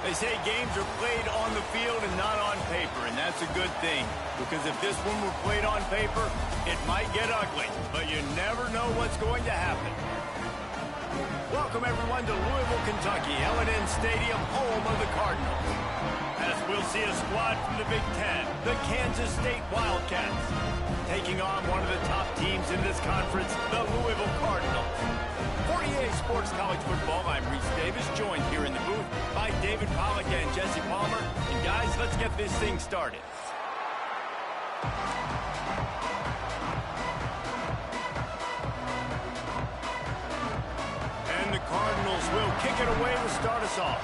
They say games are played on the field and not on paper, and that's a good thing. Because if this one were played on paper, it might get ugly. But you never know what's going to happen. Welcome, everyone, to Louisville, Kentucky, L&N Stadium, home of the Cardinals. As we'll see a squad from the Big Ten, the Kansas State Wildcats, taking on one of the top teams in this conference, the Louisville Cardinals. For EA Sports College Football, I'm Reese Davis, joined here in the booth by David Pollack and Jesse Palmer. And guys, let's get this thing started. And the Cardinals will kick it away to start us off.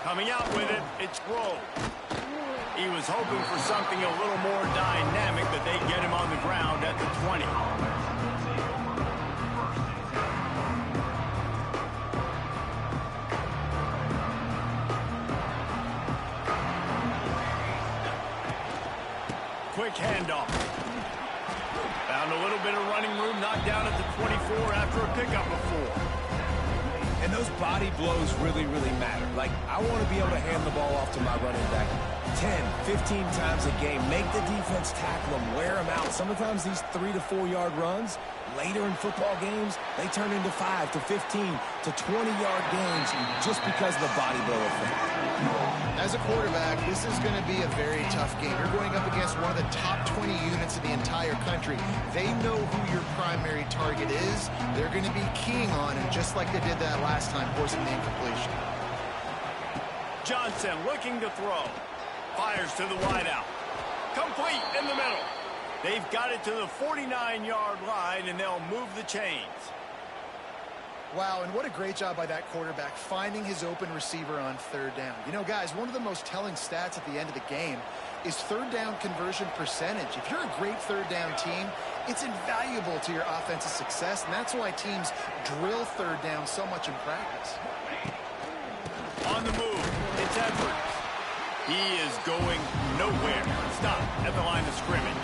Coming out with it, it's Grove. He was hoping for something a little more dynamic, but they get him on the ground at the 20. Quick handoff. Found a little bit of running room, knocked down at the 24 after a pickup of 4. And those body blows really, really matter. Like, I want to be able to hand the ball off to my running back 10, 15 times a game. Make the defense tackle them, wear them out. Sometimes these 3 to 4 yard runs, later in football games, they turn into 5 to 15 to 20 yard gains just because of the body blow effect. As a quarterback, this is going to be a very tough game. You're going up against one of the top 20 units in the entire country. They know who your primary target is. They're going to be keying on him, just like they did that last time, forcing the incompletion. Johnson looking to throw. Fires to the wideout. Complete in the middle. They've got it to the 49-yard line, and they'll move the chains. Wow, and what a great job by that quarterback, finding his open receiver on third down. You know, guys, one of the most telling stats at the end of the game is third down conversion percentage. If you're a great third down team, it's invaluable to your offensive success, and that's why teams drill third down so much in practice. On the move, it's Edwards. He is going nowhere. Stop at the line of scrimmage.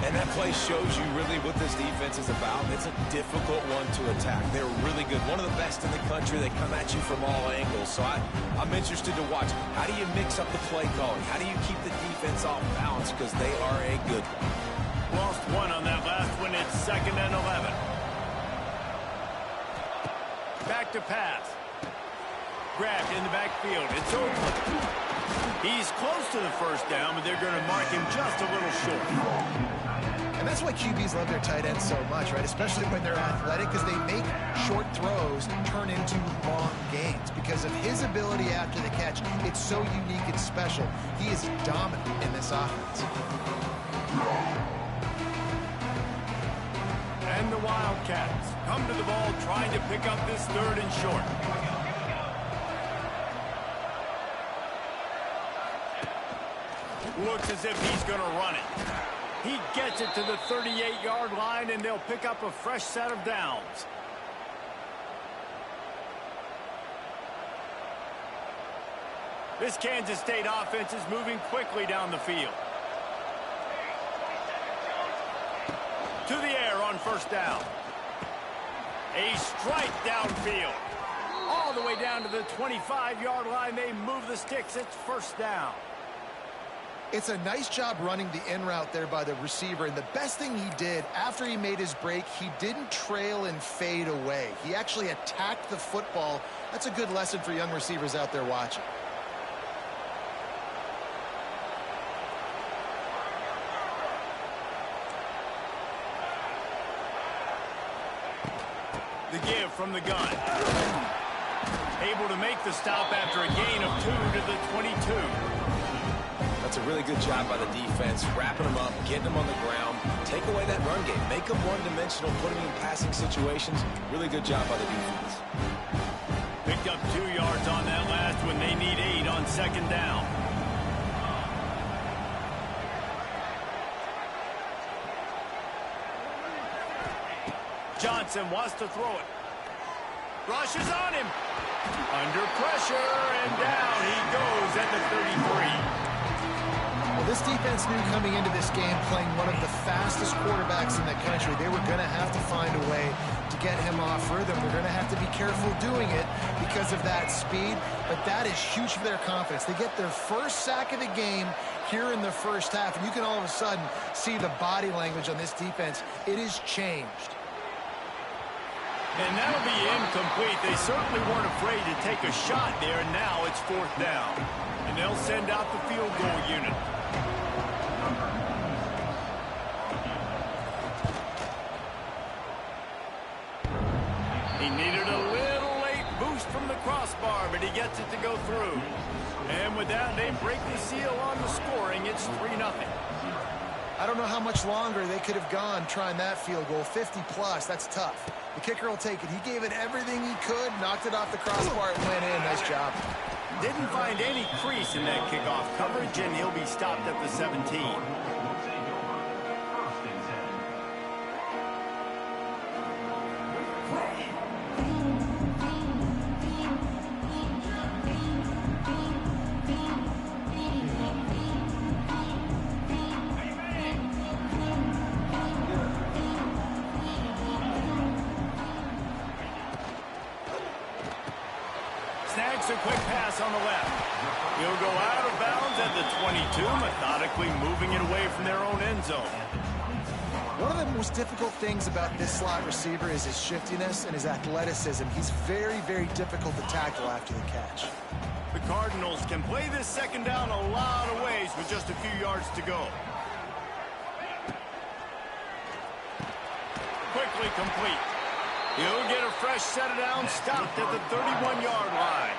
And that play shows you really what this defense is about. It's a difficult one to attack. They're really good. One of the best in the country. They come at you from all angles. So I'm interested to watch. How do you mix up the play calling? How do you keep the defense off balance? Because they are a good one. Lost one on that last one. It's 2nd and 11. Back to pass. Grabbed in the backfield. It's Oakland. He's close to the first down, but they're going to mark him just a little short. And that's why QBs love their tight ends so much, right? Especially when they're athletic, because they make short throws turn into long gains. Because of his ability after the catch, it's so unique and special. He is dominant in this offense. And the Wildcats come to the ball trying to pick up this 3rd and short. Looks as if he's going to run it. He gets it to the 38-yard line, and they'll pick up a fresh set of downs. This Kansas State offense is moving quickly down the field. To the air on first down. A strike downfield. All the way down to the 25-yard line. They move the sticks. It's first down. It's a nice job running the in route there by the receiver, and the best thing he did after he made his break, he didn't trail and fade away. He actually attacked the football. That's a good lesson for young receivers out there watching. The give from the gun. Able to make the stop after a gain of 2 to the 22. That's a really good job by the defense, wrapping them up, getting them on the ground, take away that run game, make them one-dimensional, putting them in passing situations. Really good job by the defense. Picked up 2 yards on that last one. They need 8 on 2nd down. Johnson wants to throw it. Rushes on him. Under pressure, and down he goes at the 33. Well, This defense knew coming into this game, playing one of the fastest quarterbacks in the country, they were going to have to find a way to get him off rhythm. They're going to have to be careful doing it because of that speed, but that is huge for their confidence. They get their first sack of the game here in the first half, and you can all of a sudden see the body language on this defense. It has changed. And that'll be incomplete. They certainly weren't afraid to take a shot there, and now it's 4th down. And they'll send out the field goal unit. He needed a little late boost from the crossbar, but he gets it to go through. And with that, they break the seal on the scoring. It's 3-0. I don't know how much longer they could have gone trying that field goal. 50-plus, that's tough. The kicker will take it. He gave it everything he could, knocked it off the crossbar, it went in. Nice job. Didn't find any crease in that kickoff coverage, and he'll be stopped at the 17. Snags a quick pass on the left. He'll go out of bounds at the 22, methodically moving it away from their own end zone. One of the most difficult things about this slot receiver is his shiftiness and his athleticism. He's very, very difficult to tackle after the catch. The Cardinals can play this 2nd down a lot of ways with just a few yards to go. Quickly complete. He'll get a fresh set of downs, stopped at the 31-yard line.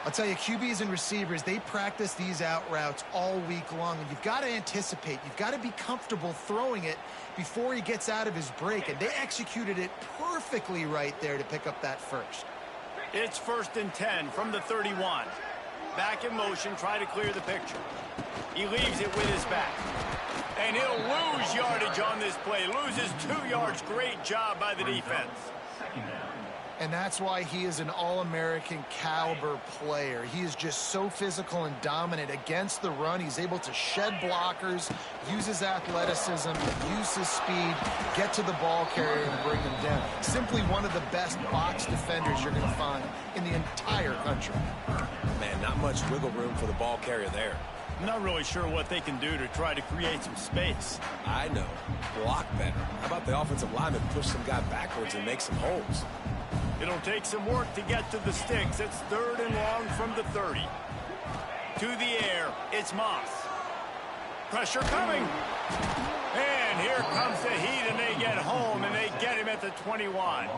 I'll tell you, QBs and receivers, they practice these out routes all week long, and you've got to anticipate. You've got to be comfortable throwing it before he gets out of his break, and they executed it perfectly right there to pick up that first. It's 1st and 10 from the 31. Back in motion, try to clear the picture. He leaves it with his back. And he'll lose yardage on this play. Loses 2 yards. Great job by the defense. And that's why he is an All-American caliber player. He is just so physical and dominant against the run. He's able to shed blockers, use his athleticism, use his speed, get to the ball carrier and bring them down. Simply one of the best box defenders you're going to find in the entire country. Man, not much wiggle room for the ball carrier there. I'm not really sure what they can do to try to create some space. I know. Block better. How about the offensive lineman push some guy backwards and make some holes? It'll take some work to get to the sticks. It's 3rd and long from the 30. To the air, it's Moss. Pressure coming. And here comes the heat, and they get home, and they get him at the 21.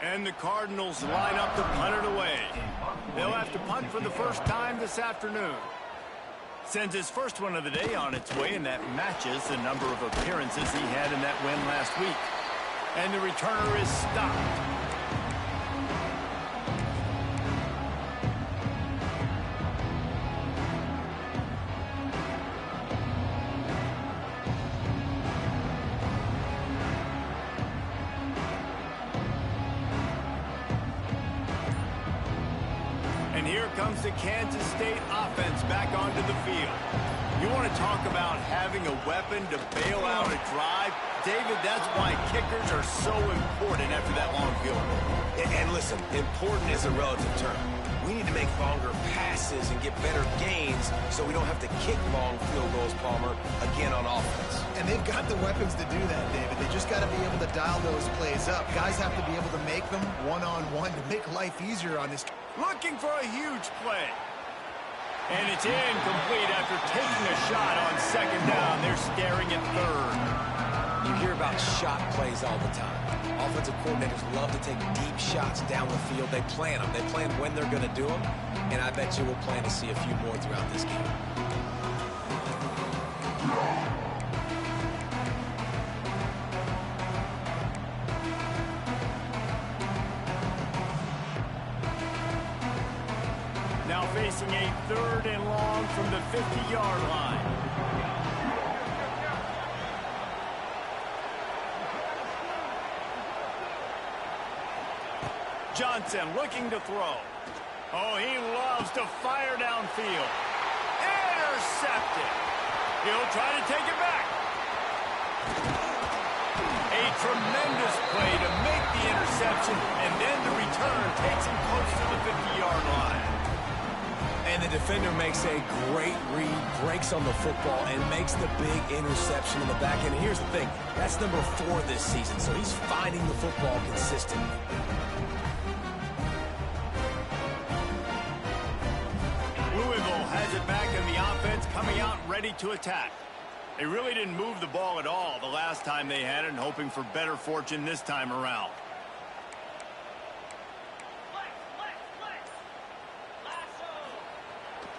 And the Cardinals line up to punt it away. They'll have to punt for the first time this afternoon. Sends his first one of the day on its way, and that matches the number of appearances he had in that win last week. And the returner is stopped. And here comes the Kansas State offense back onto the field. You want to talk about having a weapon to bail out a drive? David, that's why kickers are so important after that long field goal. And listen, important is a relative term. We need to make longer passes and get better gains so we don't have to kick long field goals, Palmer, again on offense. And they've got the weapons to do that, David. They just got to be able to dial those plays up. Guys have to be able to make them one-on-one to make life easier on this. Looking for a huge play. And it's incomplete after taking a shot on 2nd down. They're staring at 3rd. You hear about shot plays all the time. Offensive coordinators love to take deep shots down the field. They plan them. They plan when they're going to do them. And I bet you we'll plan to see a few more throughout this game. Now facing a 3rd and long from the 50-yard line. Johnson looking to throw. Oh, he loves to fire downfield. Intercepted. He'll try to take it back. A tremendous play to make the interception, and then the return takes him close to the 50-yard line. And the defender makes a great read, breaks on the football, and makes the big interception in the back end. Here's the thing, that's number 4 this season, so he's finding the football consistently. Louisville has it back in the offense, coming out ready to attack. They really didn't move the ball at all the last time they had it, and hoping for better fortune this time around.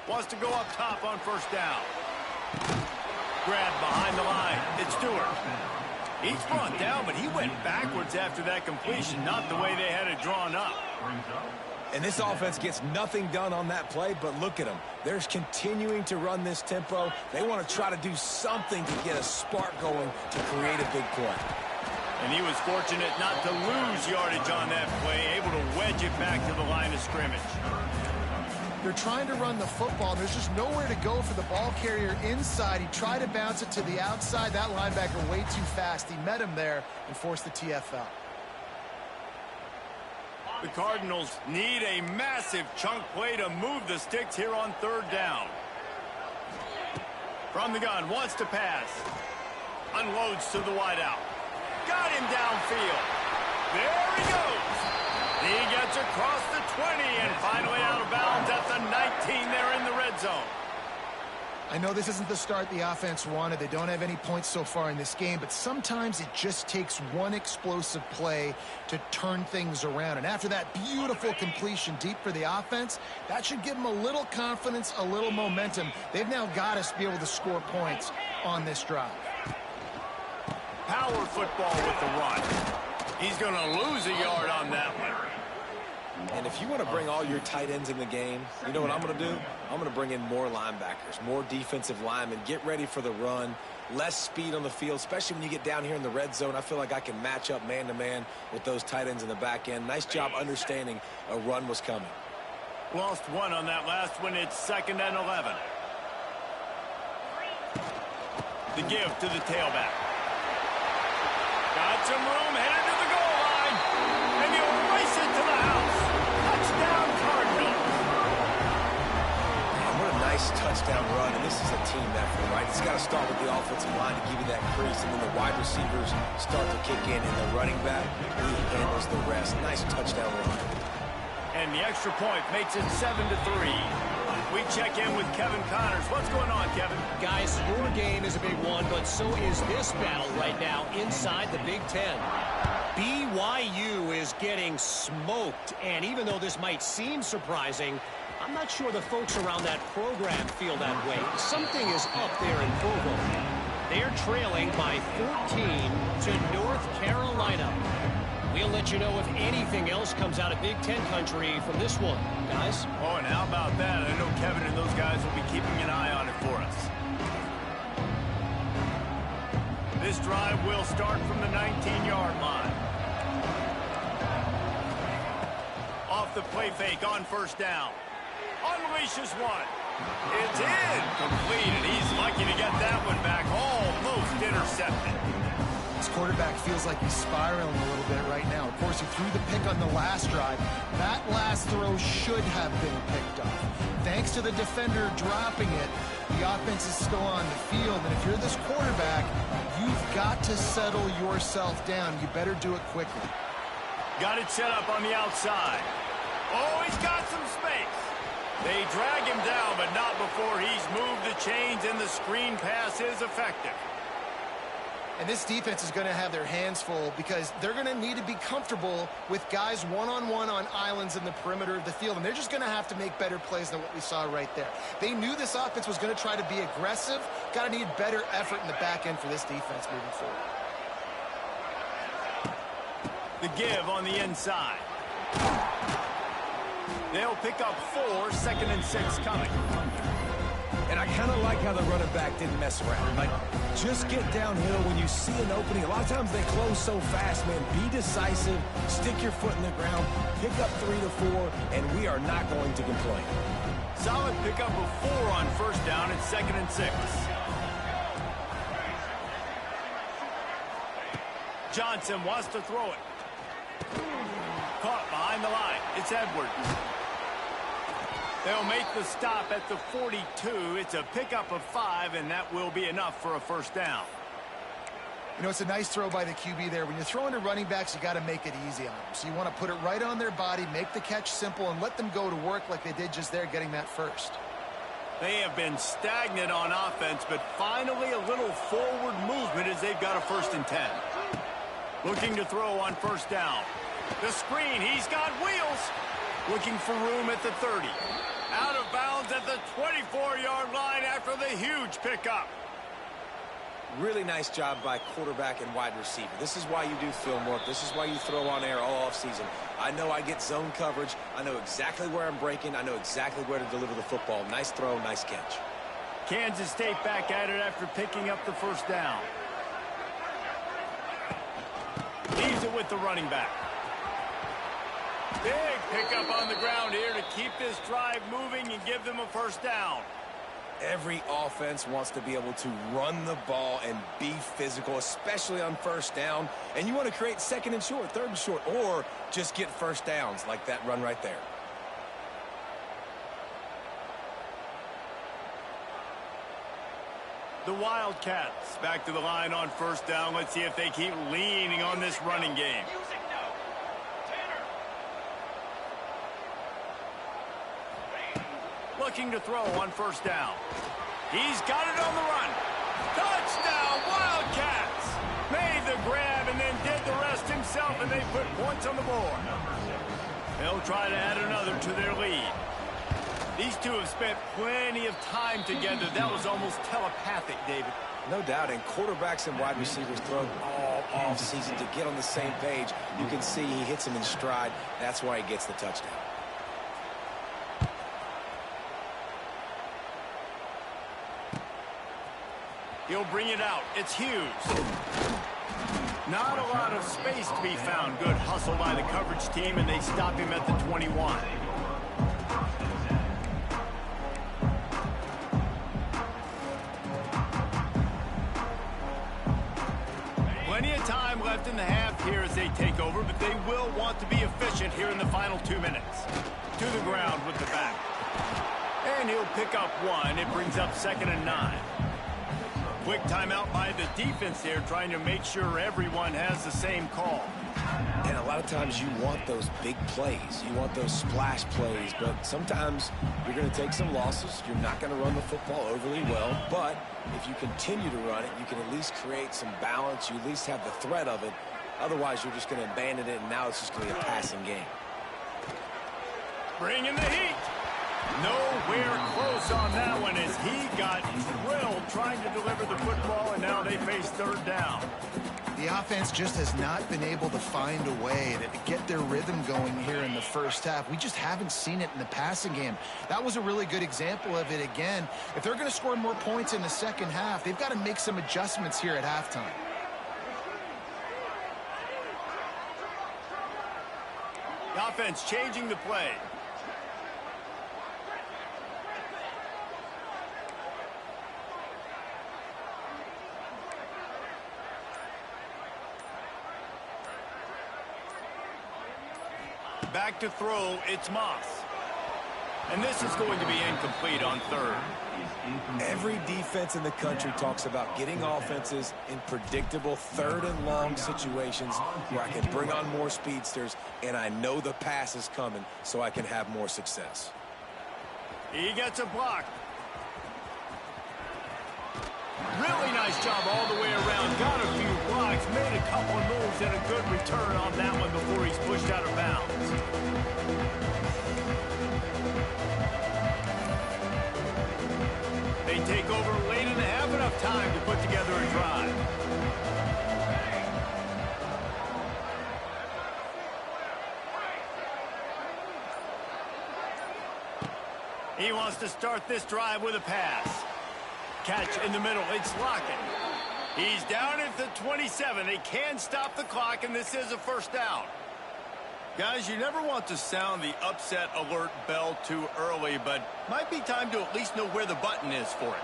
Wants to go up top on first down. Grabbed behind the line. It's Stewart. He's brought down, but he went backwards after that completion, not the way they had it drawn up. And this offense gets nothing done on that play, but look at them. They're continuing to run this tempo. They want to try to do something to get a spark going to create a big play. And he was fortunate not to lose yardage on that play, able to wedge it back to the line of scrimmage. They're trying to run the football. There's just nowhere to go for the ball carrier inside. He tried to bounce it to the outside. That linebacker way too fast. He met him there and forced the TFL. The Cardinals need a massive chunk play to move the sticks here on third down. From the gun, wants to pass. Unloads to the wideout. Got him downfield. There he goes. He gets across the 20 and finally out of bounds at the 19 there in the red zone. I know this isn't the start the offense wanted. They don't have any points so far in this game, but sometimes it just takes one explosive play to turn things around. And after that beautiful completion deep for the offense, that should give them a little confidence, a little momentum. They've now got us to be able to score points on this drive. Power football with the run. He's going to lose a yard on that one. And if you want to bring all your tight ends in the game, you know what I'm going to do? I'm going to bring in more linebackers, more defensive linemen, get ready for the run, less speed on the field, especially when you get down here in the red zone. I feel like I can match up man-to-man with those tight ends in the back end. Nice job understanding a run was coming. Lost one on that last one. It's 2nd and 11. The give to the tailback. Got some room, headed to the goal line, and he'll race it to the house. Touchdown, Cardinals. Man, what a nice touchdown run, and this is a team effort, right? It's got to start with the offensive line to give you that crease, and then the wide receivers start to kick in, and the running back, he handles the rest. Nice touchdown run. And the extra point makes it 7-3. We check in with Kevin Connors. What's going on, Kevin? Guys, your game is a big one, but so is this battle right now inside the Big Ten. BYU is getting smoked, and even though this might seem surprising, I'm not sure the folks around that program feel that way. Something is up there in Provo. They're trailing by 14 to North Carolina. We'll let you know if anything else comes out of Big Ten country from this one, guys. Oh, and how about that? I know Kevin and those guys will be keeping an eye on it for us. This drive will start from the 19-yard line. Off the play fake on first down. Unleashes one. It's incomplete, and he's lucky to get that one back. Almost intercepted. This quarterback feels like he's spiraling a little bit right now. Of course, he threw the pick on the last drive. That last throw should have been picked off. Thanks to the defender dropping it, the offense is still on the field. And if you're this quarterback, you've got to settle yourself down. You better do it quickly. Got it set up on the outside. Oh, he's got some space. They drag him down, but not before he's moved the chains, and the screen pass is effective. And this defense is going to have their hands full because they're going to need to be comfortable with guys one-on-one on islands in the perimeter of the field. And they're just going to have to make better plays than what we saw right there. They knew this offense was going to try to be aggressive. Got to need better effort in the back end for this defense moving forward. The give on the inside. They'll pick up 4, 2nd and 6 coming. And And I kind of like how the running back didn't mess around. Like, just get downhill when you see an opening. A lot of times they close so fast, man. Be decisive, stick your foot in the ground, pick up 3 to 4, and we are not going to complain. Solid pickup of 4 on first down and 2nd and 6. Johnson wants to throw it. Caught behind the line. It's Edwards. They'll make the stop at the 42. It's a pickup of 5, and that will be enough for a first down. You know, it's a nice throw by the QB there. When you're throwing to running backs, you got to make it easy on them. So you want to put it right on their body, make the catch simple, and let them go to work like they did just there, getting that first. They have been stagnant on offense, but finally a little forward movement as they've got a 1st and 10. Looking to throw on first down. The screen, he's got wheels. Looking for room at the 30. Out of bounds at the 24-yard line after the huge pickup. Really nice job by quarterback and wide receiver. This is why you do film work. This is why you throw on air all offseason. I know I get zone coverage. I know exactly where I'm breaking. I know exactly where to deliver the football. Nice throw, nice catch. Kansas State back at it after picking up the first down. Leaves it with the running back. Big pickup on the ground here to keep this drive moving and give them a first down. Every offense wants to be able to run the ball and be physical, especially on first down. And you want to create 2nd and short, 3rd and short, or just get first downs like that run right there. The Wildcats back to the line on first down. Let's see if they keep leaning on this running game. Looking to throw on first down. He's got it on the run. Touchdown, Wildcats! Made the grab and then did the rest himself, and they put points on the board. They'll try to add another to their lead. These two have spent plenty of time together. That was almost telepathic, David. No doubt, and quarterbacks and wide receivers throw all offseason to get on the same page. You can see he hits him in stride. That's why he gets the touchdown. He'll bring it out. It's Hughes. Not a lot of space to be found. Good hustle by the coverage team, and they stop him at the 21. Plenty of time left in the half here as they take over, but they will want to be efficient here in the final 2 minutes. To the ground with the back. And he'll pick up 1. It brings up 2nd and 9. Quick timeout by the defense here, trying to make sure everyone has the same call. And a lot of times you want those big plays. You want those splash plays, but sometimes you're going to take some losses. You're not going to run the football overly well, but if you continue to run it, you can at least create some balance. You at least have the threat of it. Otherwise, you're just going to abandon it, and now it's just going to be a passing game. Bring in the heat. Nowhere close on that one as he got drilled trying to deliver the football, and now they face 3rd down. The offense just has not been able to find a way to get their rhythm going here in the first half. We just haven't seen it in the passing game. That was a really good example of it again. If they're going to score more points in the second half, they've got to make some adjustments here at halftime. The offense changing the play. Back to throw, it's Moss. And this is going to be incomplete on 3rd. Every defense in the country talks about getting offenses in predictable 3rd and long situations where I can bring on more speedsters and I know the pass is coming so I can have more success. He gets a block. Really nice job all the way around. Got a few blocks, made a couple of moves, and a good return on that one before he's pushed out of bounds. They take over late and have enough time to put together a drive. He wants to start this drive with a pass. catch in the middle. It's locking. He's down at the 27. They can stop the clock, and this is a first down. Guys, you never want to sound the upset alert bell too early, but might be time to at least know where the button is for it.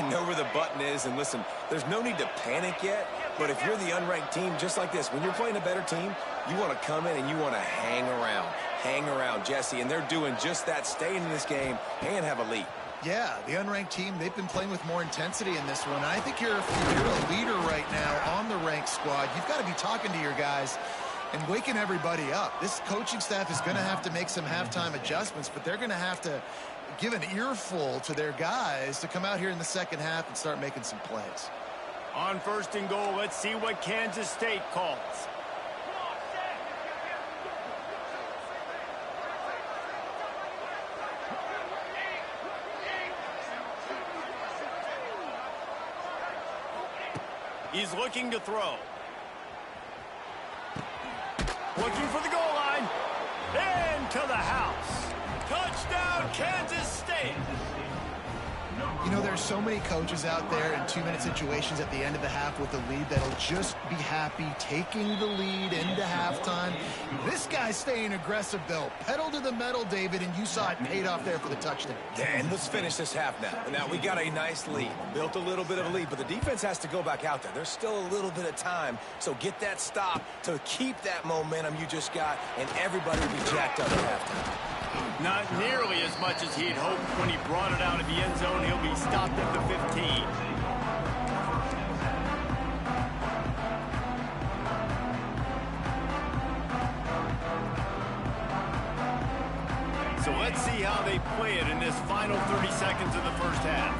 Know where the button is, and listen, there's no need to panic yet, but if you're the unranked team, just like this, when you're playing a better team, you want to come in and you want to hang around, Jesse, and they're doing just that, staying in this game and have a lead. Yeah, the unranked team, they've been playing with more intensity in this one. I think if you're a leader right now on the ranked squad, you've got to be talking to your guys and waking everybody up. This coaching staff is going to have to make some halftime adjustments, but they're going to have to give an earful to their guys to come out here in the second half and start making some plays. On first and goal, let's see what Kansas State calls. He's looking to throw. Looking for the goal line. Into the house. Touchdown, Kansas State. You know, there's so many coaches out there in 2-minute situations at the end of the half with the lead that'll just be happy taking the lead into halftime. This guy's staying aggressive, though. Pedal to the metal, David, and you saw it paid off there for the touchdown. Yeah, and let's finish this half now. Now, we got a nice lead. Built a little bit of a lead, but the defense has to go back out there. There's still a little bit of time, so get that stop to keep that momentum you just got, and everybody will be jacked up at halftime. Not nearly as much as he'd hoped when he brought it out of the end zone. He'll be stopped at the 15. So let's see how they play it in this final 30 seconds of the first half.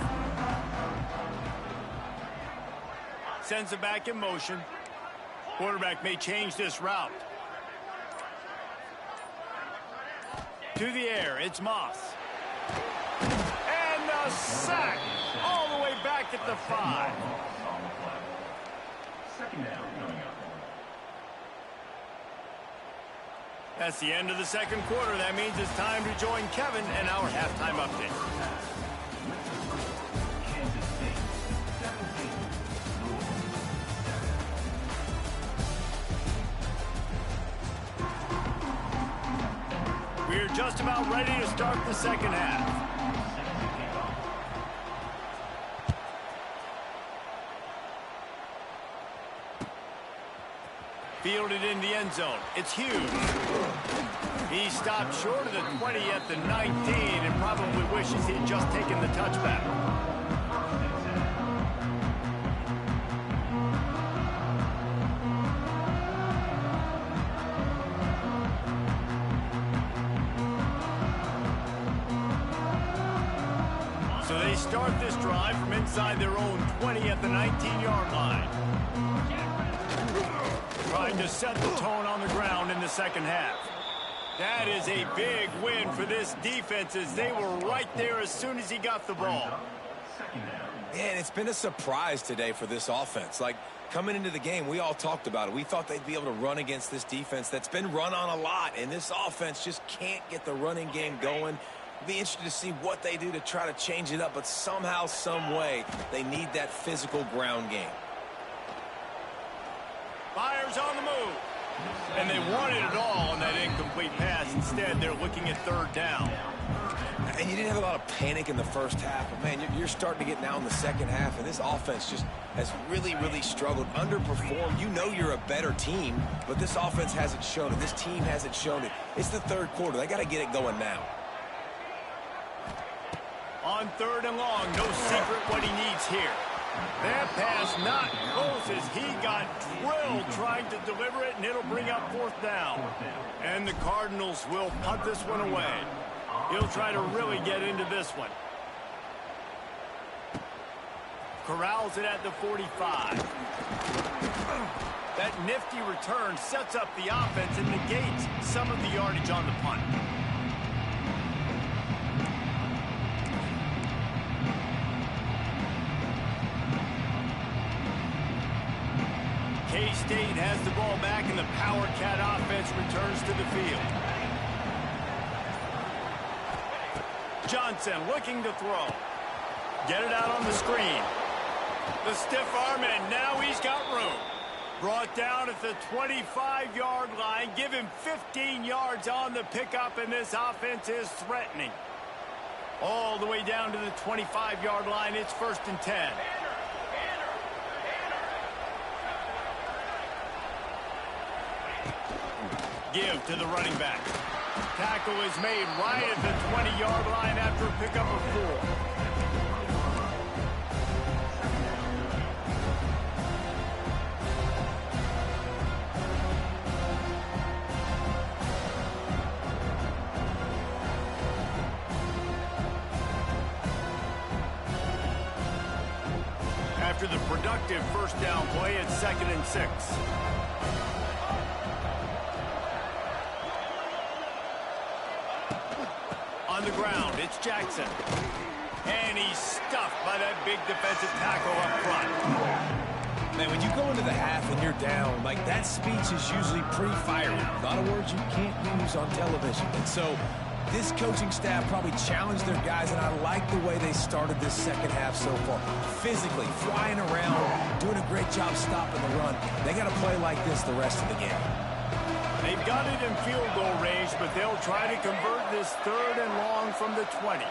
Sends it back in motion. Quarterback may change this route. To the air, it's Moss. And a sack all the way back at the 5. That's the end of the second quarter. That means it's time to join Kevin and our halftime update. We're just about ready to start the second half. Fielded in the end zone. It's huge. He stopped short of the 20 at the 19 and probably wishes he'd just taken the touchback. So they start this drive from inside their own 20 at the 19-yard line. Trying to set the tone on the ground in the second half. That is a big win for this defense as they were right there as soon as he got the ball. Man, it's been a surprise today for this offense. Like, coming into the game, we all talked about it. We thought they'd be able to run against this defense that's been run on a lot, and this offense just can't get the running game going. Be interested to see what they do to try to change it up, but somehow, some way, they need that physical ground game. Fires on the move. And they wanted it all on that incomplete pass. Instead, they're looking at third down. And you didn't have a lot of panic in the first half, but, man, you're starting to get now in the second half, and this offense just has really, really struggled, underperformed. You know you're a better team, but this offense hasn't shown it. This team hasn't shown it. It's the third quarter. They got to get it going now. On third and long, no secret what he needs here. That pass not close as he got drilled trying to deliver it, and it'll bring up fourth down. And the Cardinals will punt this one away. He'll try to really get into this one. Corrals it at the 45. That nifty return sets up the offense and negates some of the yardage on the punt. K-State has the ball back, and the Power Cat offense returns to the field. Johnson looking to throw. Get it out on the screen. The stiff arm, and now he's got room. Brought down at the 25-yard line. Give him 15 yards on the pickup, and this offense is threatening. All the way down to the 25-yard line. It's 1st and 10. Give to the running back. Tackle is made right at the 20-yard line after a pickup of 4. After the productive first down play, it's 2nd and 6. On the ground, it's Jackson. And he's stuffed by that big defensive tackle up front. Man, when you go into the half and you're down, like, that speech is usually pretty fiery. A lot of words you can't use on television. And so this coaching staff probably challenged their guys, and I like the way they started this second half so far. Physically, flying around, doing a great job stopping the run. They got to play like this the rest of the game. They've got it in field goal range, but they'll try to convert this 3rd and long from the 20.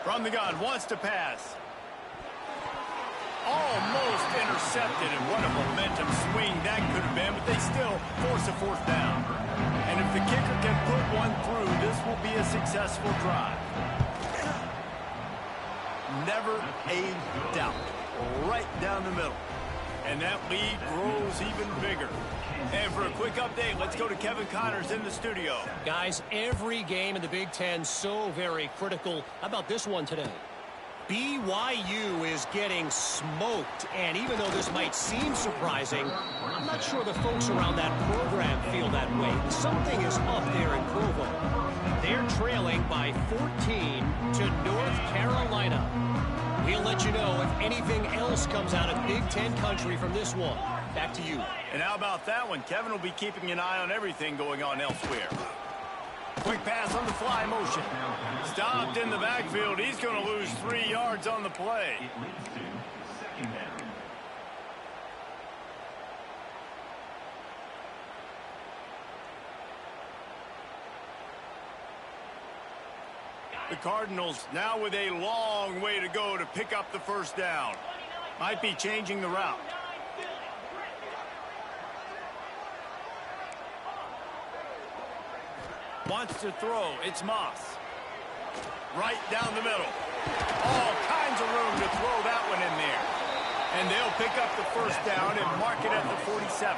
From the gun, wants to pass. Almost intercepted, and what a momentum swing that could have been, but they still force a 4th down. And if the kicker can put one through, this will be a successful drive. Never a doubt. Right down the middle. And that lead grows even bigger. And for a quick update, let's go to Kevin Connors in the studio. Guys, every game in the Big Ten so very critical. How about this one today? BYU is getting smoked, and even though this might seem surprising, I'm not sure the folks around that program feel that way. Something is up there in Provo. They're trailing by 14 to North Carolina. We'll let you know if anything else comes out of Big Ten country from this one. Back to you. And how about that one? Kevin will be keeping an eye on everything going on elsewhere. Quick pass on the fly motion. Stopped in the backfield. He's going to lose 3 yards on the play. The Cardinals now with a long way to go to pick up the 1st down. Might be changing the route. Wants to throw. It's Moss. Right down the middle. All kinds of room to throw that one in there. And they'll pick up the 1st down and mark it at the 47.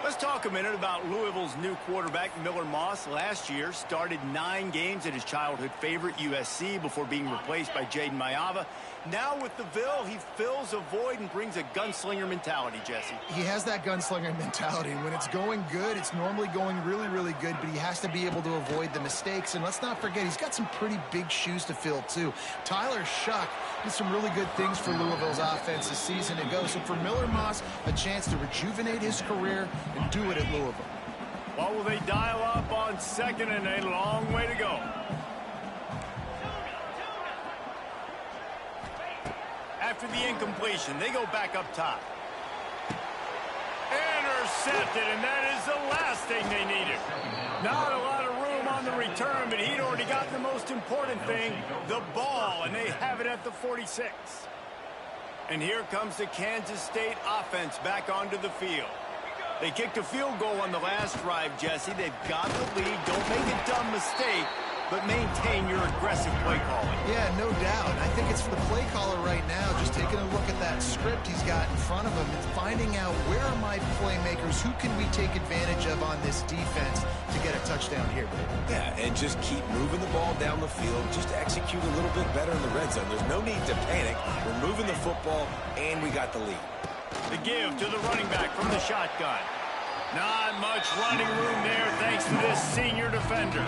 Let's talk a minute about Louisville's new quarterback, Miller Moss. Last year, started 9 games at his childhood favorite, USC, before being replaced by Jaden Mayava. Now with the Ville, he fills a void and brings a gunslinger mentality, Jesse. He has that gunslinger mentality. When it's going good, it's normally going really, really good, but he has to be able to avoid the mistakes. And let's not forget, he's got some pretty big shoes to fill, too. Tyler Shuck did some really good things for Louisville's offense a season ago. So for Miller Moss, a chance to rejuvenate his career and do it at Louisville. What will they dial up on 2nd and a long way to go? After the incompletion, they go back up top. Intercepted, and that is the last thing they needed. Not a lot of room on the return, but he'd already gotten the most important thing, the ball, and they have it at the 46. And here comes the Kansas State offense back onto the field. They kicked a field goal on the last drive, Jesse. They've got the lead. Don't make a dumb mistake, but maintain your aggressive play calling. Yeah, no doubt. I think it's for the play caller right now, just taking a look at that script he's got in front of him and finding out where are my playmakers, who can we take advantage of on this defense to get a touchdown here. Yeah, and just keep moving the ball down the field. Just execute a little bit better in the red zone. There's no need to panic. We're moving the football, and we got the lead. The give to the running back from the shotgun. Not much running room there thanks to this senior defender.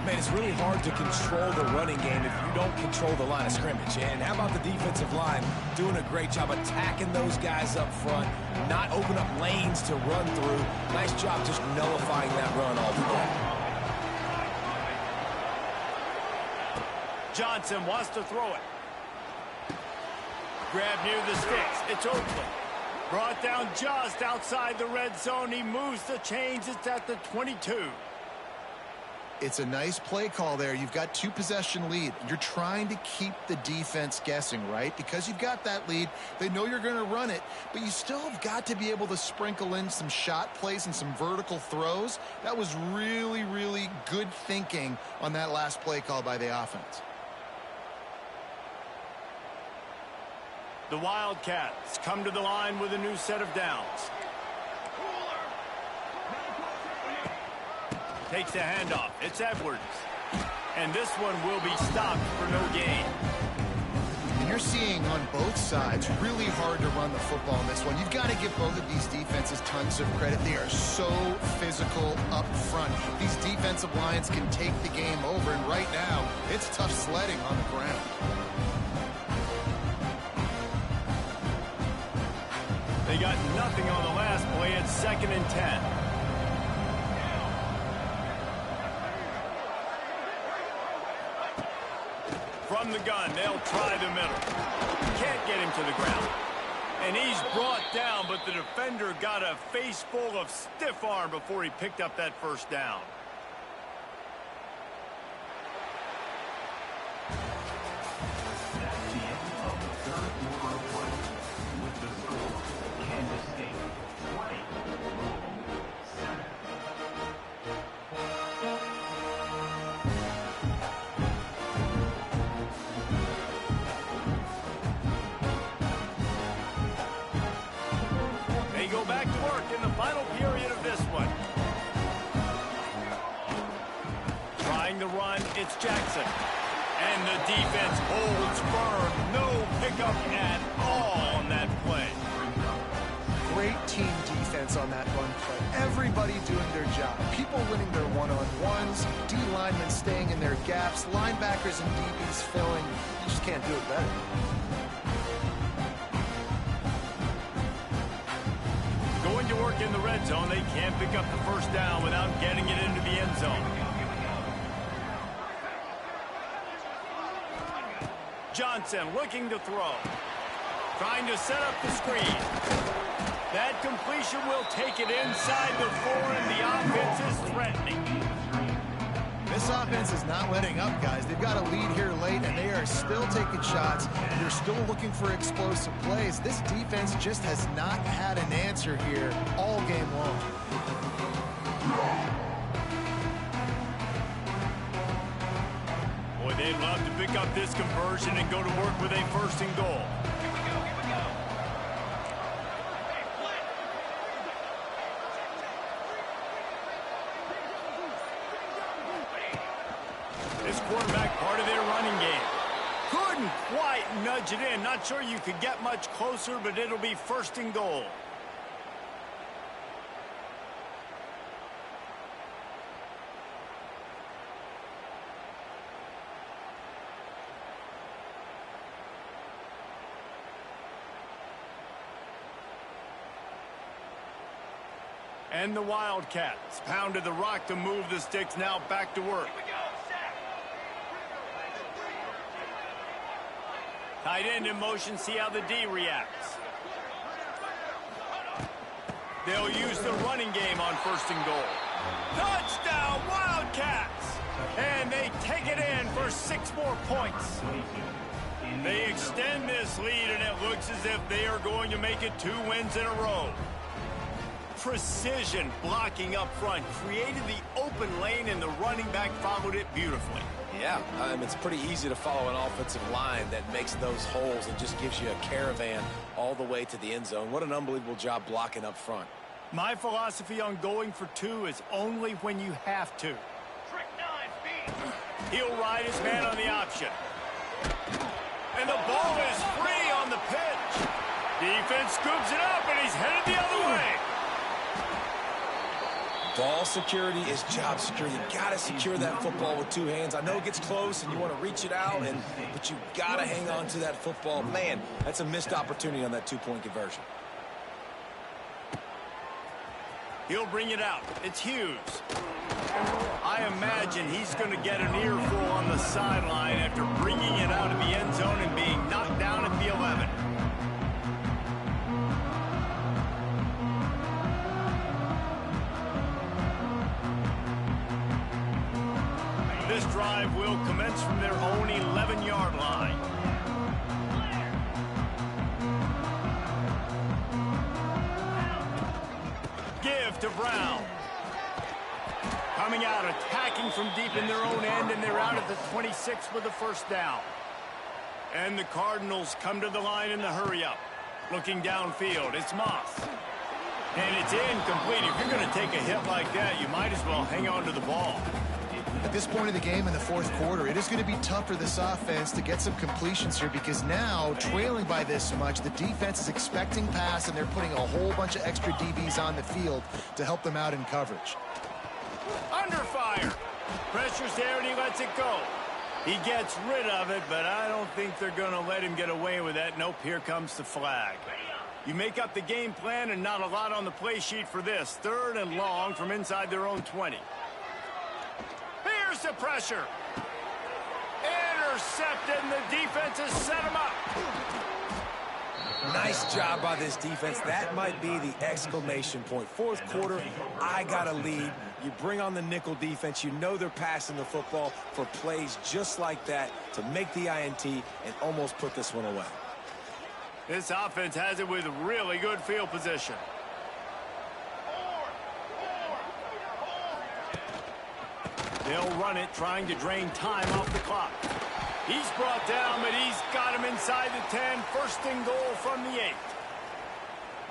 Man, it's really hard to control the running game if you don't control the line of scrimmage. And how about the defensive line doing a great job attacking those guys up front, not open up lanes to run through. Nice job just nullifying that run altogether. Johnson wants to throw it. Grab near the sticks. It's Oakland. Brought down just outside the red zone. He moves the chains. It's at the 22. It's a nice play call there. You've got 2-possession lead. You're trying to keep the defense guessing, right? Because you've got that lead, they know you're going to run it, but you still have got to be able to sprinkle in some shot plays and some vertical throws. That was really, really good thinking on that last play call by the offense. The Wildcats come to the line with a new set of downs. Takes the handoff. It's Edwards. And this one will be stopped for no gain. And you're seeing on both sides really hard to run the football in this one. You've got to give both of these defenses tons of credit. They are so physical up front. These defensive lines can take the game over, and right now it's tough sledding on the ground. They got nothing on the last play. It's 2nd and 10. From the gun, they'll try the middle. Can't get him to the ground. And he's brought down, but the defender got a face full of stiff arm before he picked up that first down. The run, it's Jackson. And the defense holds firm. No pickup at all on that play. Great team defense on that run play. Everybody doing their job. People winning their one-on-ones, D linemen staying in their gaps, linebackers and DBs filling. You just can't do it better. Going to work in the red zone, they can't pick up the first down without getting it into the end zone. Johnson looking to throw. Trying to set up the screen. That completion will take it inside the 4, and the offense is threatening. This offense is not letting up, guys. They've got a lead here late, and they are still taking shots. They're still looking for explosive plays. This defense just has not had an answer here all game long. Boy, they'd love to pick up this conversion and go to work with a 1st and goal. This quarterback part of their running game. Couldn't quite nudge it in. Not sure you could get much closer, but it'll be 1st and goal. And the Wildcats pounded the rock to move the sticks, now back to work. Tight end in motion, see how the D reacts. They'll use the running game on 1st and goal. Touchdown, Wildcats! And they take it in for 6 more points. They extend this lead, and it looks as if they are going to make it 2 wins in a row. Precision blocking up front created the open lane, and the running back followed it beautifully. Yeah, it's pretty easy to follow an offensive line that makes those holes and just gives you a caravan all the way to the end zone. What an unbelievable job blocking up front. My philosophy on going for 2 is only when you have to. He'll ride his man on the option. And the ball is free on the pitch. Defense scoops it up, and he's headed the other way. Ball security is job security. You got to secure that football with two hands. I know it gets close and you want to reach it out, but you got to hang on to that football. Man, that's a missed opportunity on that two-point conversion. He'll bring it out. It's Hughes. I imagine he's going to get an earful on the sideline after bringing it out of the end zone and being knocked down at the 11. This drive will commence from their own 11-yard line. Give to Brown. Coming out, attacking from deep in their own end, and they're out at the 26 with the first down. And the Cardinals come to the line in the hurry-up. Looking downfield, it's Moss. And it's incomplete. If you're going to take a hit like that, you might as well hang on to the ball. At this point of the game in the fourth quarter, it is going to be tough for this offense to get some completions here because now, trailing by this much, the defense is expecting pass, and they're putting a whole bunch of extra DBs on the field to help them out in coverage. Under fire. Pressure's there, and he lets it go. He gets rid of it, but I don't think they're going to let him get away with that. Nope, here comes the flag. You make up the game plan, and not a lot on the play sheet for this. 3rd and long from inside their own 20. Here's the pressure. Intercepted, and the defense has set him up. Nice job by this defense. That might be the exclamation point. Fourth quarter, I got a lead. You bring on the nickel defense. You know they're passing the football for plays just like that to make the INT and almost put this one away. This offense has it with really good field position. They'll run it, trying to drain time off the clock. He's brought down, but he's got him inside the 10. First and goal from the 8.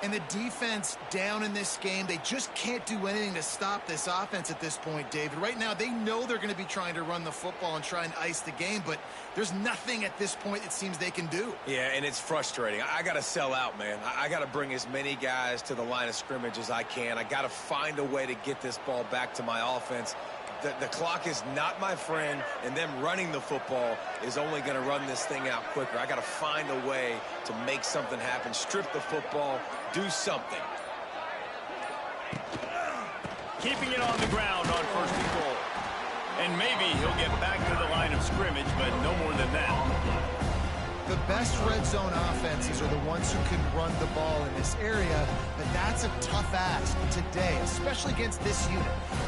And the defense down in this game, they just can't do anything to stop this offense at this point, David. Right now, they know they're going to be trying to run the football and try and ice the game, but there's nothing at this point it seems they can do. Yeah, and it's frustrating. I got to sell out, man. I got to bring as many guys to the line of scrimmage as I can. I got to find a way to get this ball back to my offense. The clock is not my friend, and them running the football is only going to run this thing out quicker. I got to find a way to make something happen, strip the football, do something. Keeping it on the ground on 1st and goal. And maybe he'll get back to the line of scrimmage, but no more than that. The best red zone offenses are the ones who can run the ball in this area, but that's a tough ask today, especially against this unit.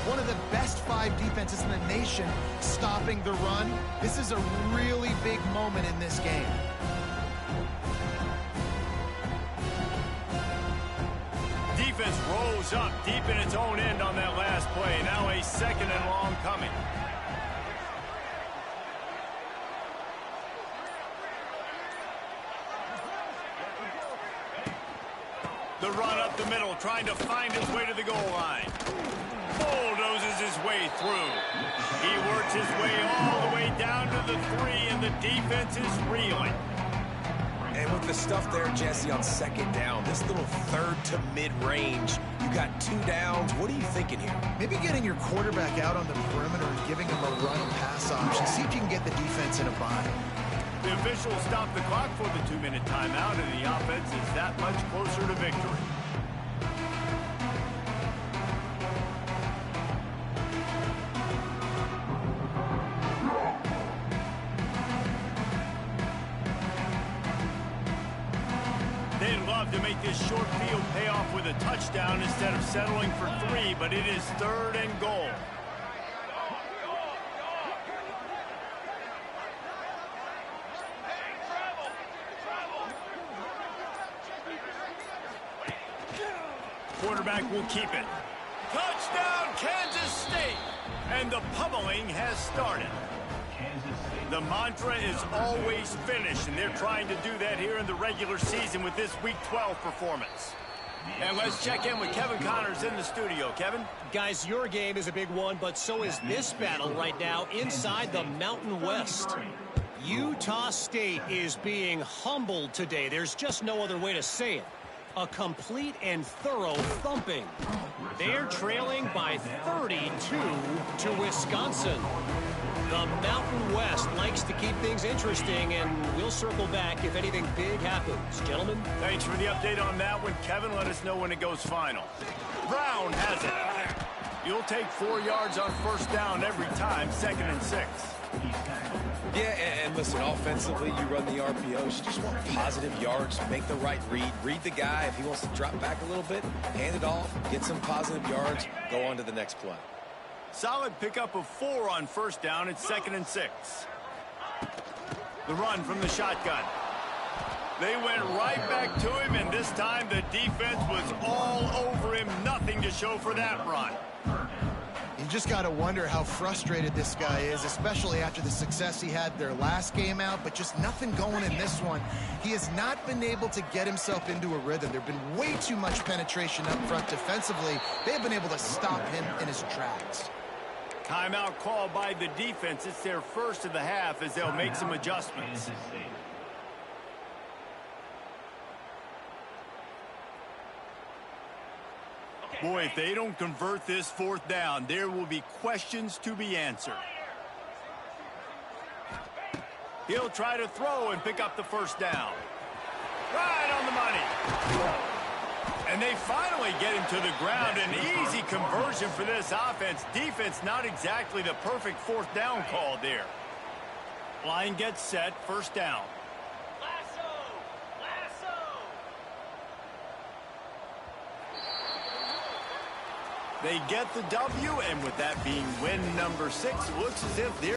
One of the best 5 defenses in the nation stopping the run. This is a really big moment in this game. Defense rose up deep in its own end on that last play. Now a 2nd and long coming. The run up the middle, trying to find his way to the goal line. Bulldozes his way through. He works his way all the way down to the 3, and the defense is reeling. And with the stuff there, Jesse, on 2nd down, this little 3rd to mid-range, you got 2 downs. What are you thinking here? Maybe getting your quarterback out on the perimeter and giving him a run-pass option. See if you can get the defense in a bind. The officials stop the clock for the 2-minute timeout, and the offense is that much closer to victory. They'd love to make this short field pay off with a touchdown instead of settling for 3, but it is 3rd and goal. Quarterback will keep it. Touchdown, Kansas State! And the pummeling has started. The mantra is always finish, and they're trying to do that here in the regular season with this Week 12 performance. And let's check in with Kevin Connors in the studio. Kevin? Guys, your game is a big one, but so is this battle right now inside the Mountain West. Utah State is being humbled today. There's just no other way to say it. A complete and thorough thumping. They're trailing by 32 to Wisconsin. The Mountain West likes to keep things interesting, and we'll circle back if anything big happens. Gentlemen? Thanks for the update on that one. Kevin, let us know when it goes final. Brown has it. You'll take 4 yards on first down every time, 2nd and 6. Yeah, and listen, offensively, you run the RPOs. You just want positive yards, make the right read the guy. If he wants to drop back a little bit, hand it off, get some positive yards, go on to the next play. Solid pickup of 4 on first down. It's 2nd and 6. The run from the shotgun. They went right back to him, and this time the defense was all over him. Nothing to show for that run. You just got to wonder how frustrated this guy is, especially after the success he had their last game out, but just nothing going in this one. He has not been able to get himself into a rhythm. There have been way too much penetration up front defensively. They've been able to stop him in his tracks. Timeout called by the defense. It's their first of the half as they'll make some adjustments. Boy, if they don't convert this 4th down, there will be questions to be answered. He'll try to throw and pick up the first down. Right on the money. And they finally get him to the ground. An easy conversion for this offense. Defense not exactly the perfect 4th down call there. Line gets set, first down. They get the W, and with that being win number 6, it looks as if they're